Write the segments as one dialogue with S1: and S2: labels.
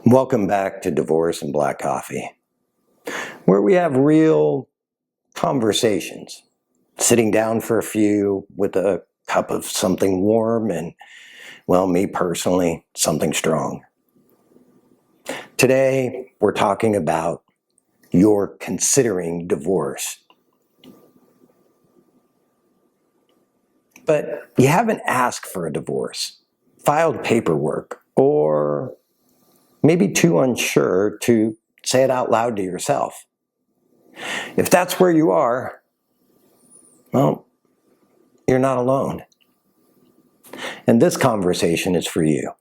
S1: Welcome back to Divorce and Black Coffee, where we have real conversations. Sitting down for a few with a cup of something warm and, well, me personally, something strong. Today, we're talking about you're considering divorce. But you haven't asked for a divorce, filed paperwork, or maybe too unsure to say it out loud to yourself. If that's where you are, well, you're not alone. And this conversation is for you.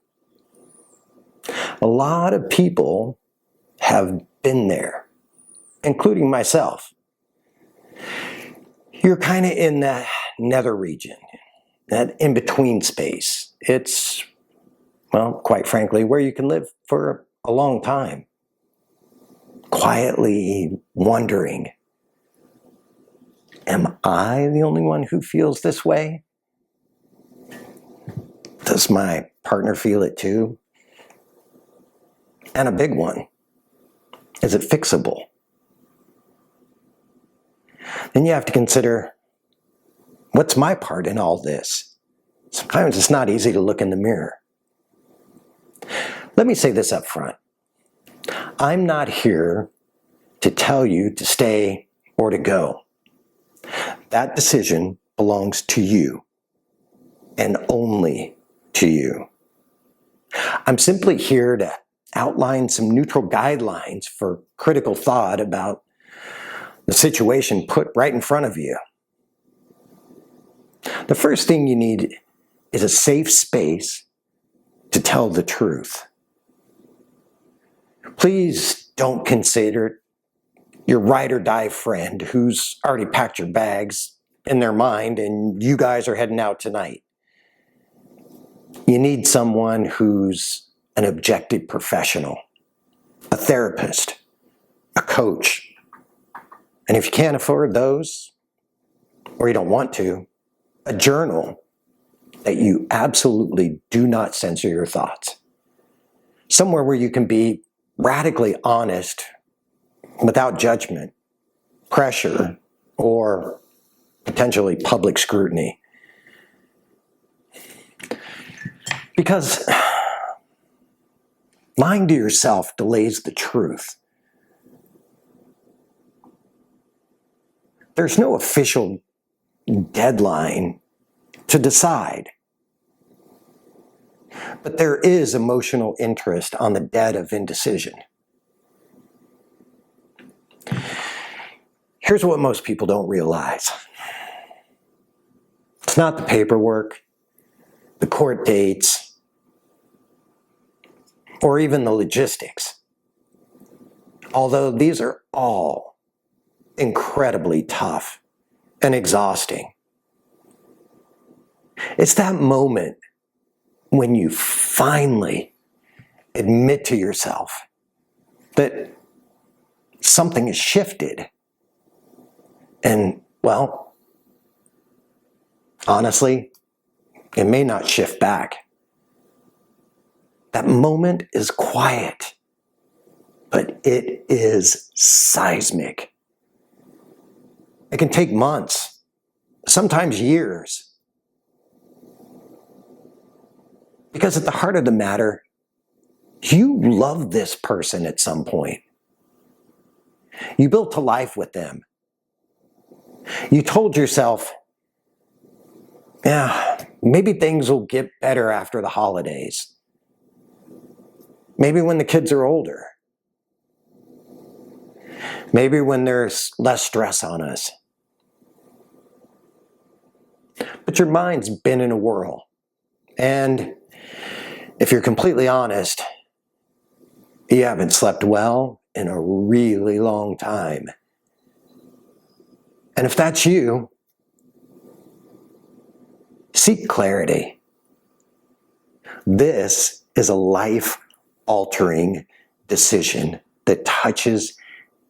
S1: A lot of people have been there, including myself. You're kind of in that nether region, that in-between space. It's, well, quite frankly, where you can live for a long time, quietly wondering, am I the only one who feels this way? Does my partner feel it too? And a big one, is it fixable? Then you have to consider, what's my part in all this? Sometimes it's not easy to look in the mirror. Let me say this up front. I'm not here to tell you to stay or to go. That decision belongs to you, and only to you. I'm simply here to outline some neutral guidelines for critical thought about the situation put right in front of you. The first thing you need is a safe space to tell the truth. Please don't consider your ride or die friend who's already packed your bags in their mind and you guys are heading out tonight. You need someone who's an objective professional, a therapist, a coach. And if you can't afford those, or you don't want to, a journal that you absolutely do not censor your thoughts. Somewhere where you can be radically honest without judgment, pressure, or potentially public scrutiny. Because lying to yourself delays the truth. There's no official deadline to decide. But there is emotional interest on the debt of indecision. Here's what most people don't realize. It's not the paperwork, the court dates, or even the logistics. Although these are all incredibly tough and exhausting. It's that moment when you finally admit to yourself that something has shifted. And, well, honestly, it may not shift back. That moment is quiet, but it is seismic. It can take months, sometimes years. Because at the heart of the matter, you love this person at some point. You built a life with them. You told yourself, yeah, maybe things will get better after the holidays. Maybe when the kids are older. Maybe when there's less stress on us. But your mind's been in a whirl. And if you're completely honest, you haven't slept well in a really long time. And if that's you, seek clarity. This is a life-altering decision that touches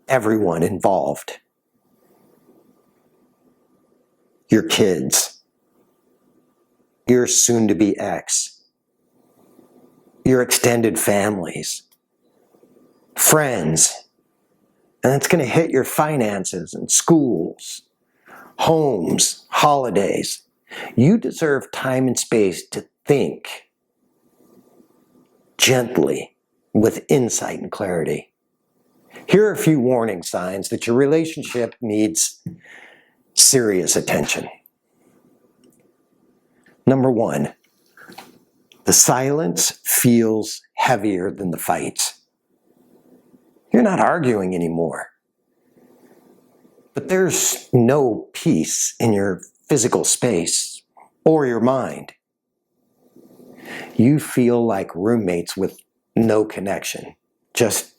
S1: everyone involved. Your kids, your soon-to-be ex, your extended families, friends, and it's going to hit your finances and schools, homes, holidays. You deserve time and space to think gently with insight and clarity. Here are a few warning signs that your relationship needs serious attention. Number one, the silence feels heavier than the fights. You're not arguing anymore, but there's no peace in your physical space or your mind. You feel like roommates with no connection, just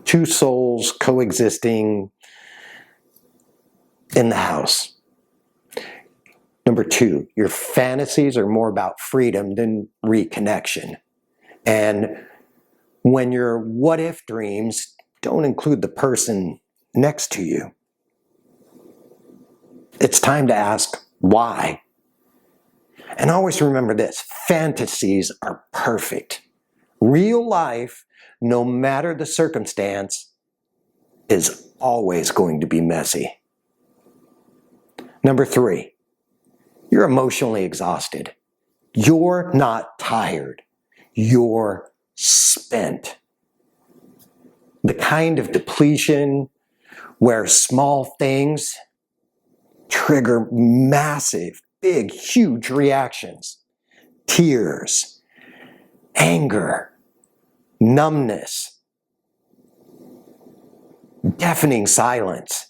S1: two souls coexisting in the house. Number two, your fantasies are more about freedom than reconnection. And when your what if dreams don't include the person next to you, it's time to ask why. And always remember this, fantasies are perfect. Real life, no matter the circumstance, is always going to be messy. Number three, you're emotionally exhausted. You're not tired. You're spent. The kind of depletion where small things trigger massive, big, huge reactions. Tears, anger, numbness, deafening silence.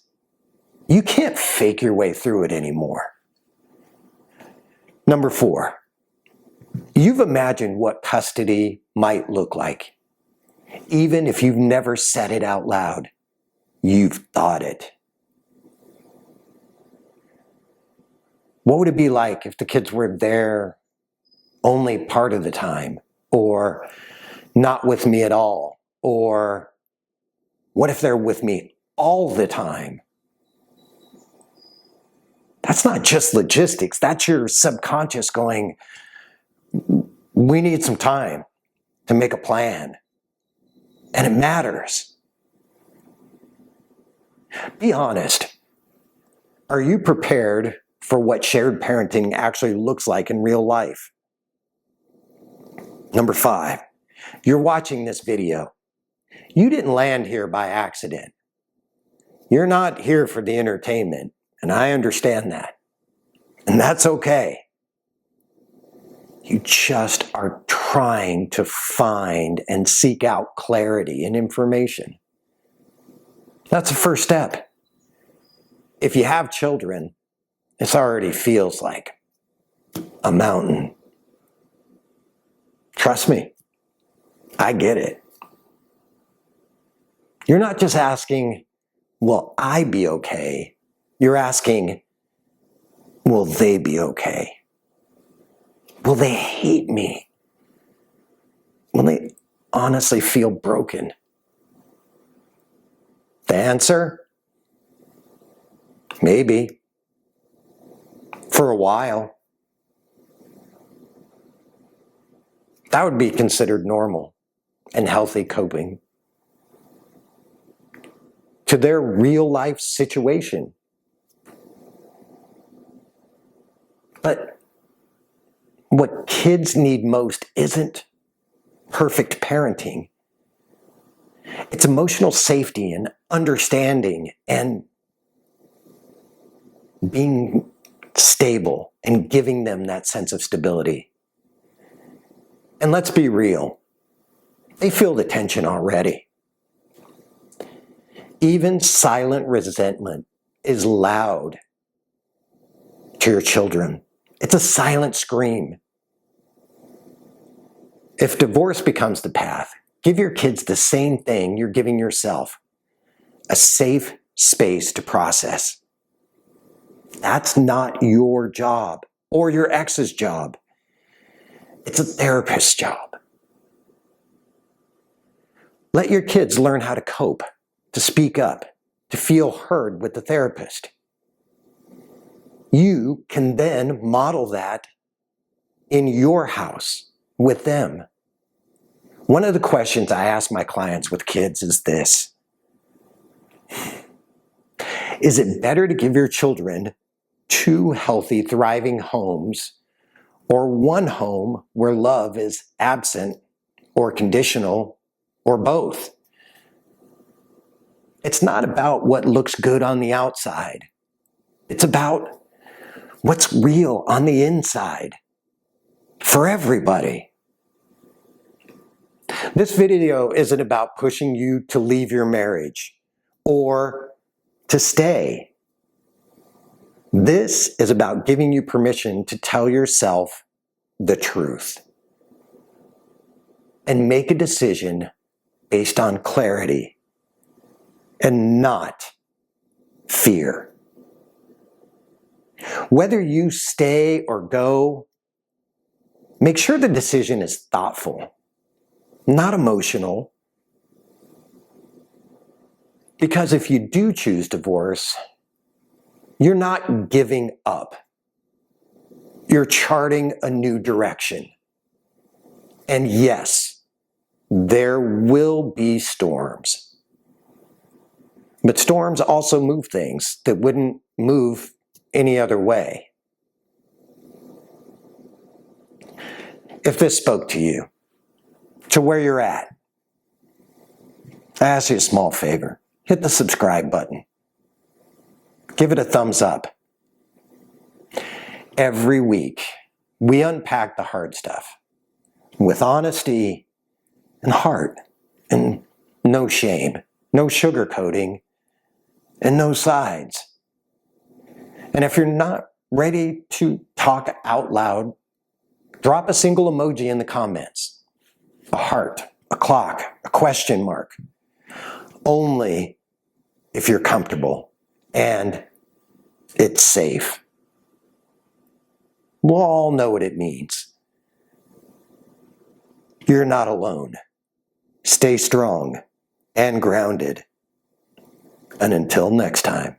S1: You can't fake your way through it anymore. Number four, you've imagined what custody might look like. Even if you've never said it out loud, you've thought it. What would it be like if the kids were there only part of the time? Or not with me at all? Or what if they're with me all the time? That's not just logistics. That's your subconscious going, we need some time to make a plan. And it matters. Be honest. Are you prepared for what shared parenting actually looks like in real life? Number five, you're watching this video. You didn't land here by accident. You're not here for the entertainment, and I understand that. And that's okay. You just are trying to find and seek out clarity and information. That's the first step. If you have children, this already feels like a mountain. Trust me, I get it. You're not just asking, will I be okay? You're asking, will they be okay? Will they hate me? Will they honestly feel broken? The answer? Maybe. For a while. That would be considered normal and healthy coping to their real life situation. But what kids need most isn't perfect parenting. It's emotional safety and understanding and being stable and giving them that sense of stability. And let's be real, they feel the tension already. Even silent resentment is loud to your children. It's a silent scream. If divorce becomes the path, give your kids the same thing you're giving yourself, a safe space to process. That's not your job or your ex's job. It's a therapist's job. Let your kids learn how to cope, to speak up, to feel heard with the therapist. You can then model that in your house with them. One of the questions I ask my clients with kids is this: is it better to give your children 2 healthy, thriving homes, or 1 home where love is absent or conditional, or both? It's not about what looks good on the outside. It's about what's real on the inside for everybody. This video isn't about pushing you to leave your marriage or to stay. This is about giving you permission to tell yourself the truth and make a decision based on clarity and not fear. Whether you stay or go, make sure the decision is thoughtful, not emotional. Because if you do choose divorce, you're not giving up. You're charting a new direction. And yes, there will be storms. But storms also move things that wouldn't move any other way. If this spoke to you, to where you're at, I ask you a small favor. Hit the subscribe button. Give it a thumbs up. Every week, we unpack the hard stuff with honesty and heart and no shame, no sugarcoating, and no sides. And if you're not ready to talk out loud, drop a single emoji in the comments. A heart, a clock, a question mark. Only if you're comfortable and it's safe. We'll all know what it means. You're not alone. Stay strong and grounded. And until next time.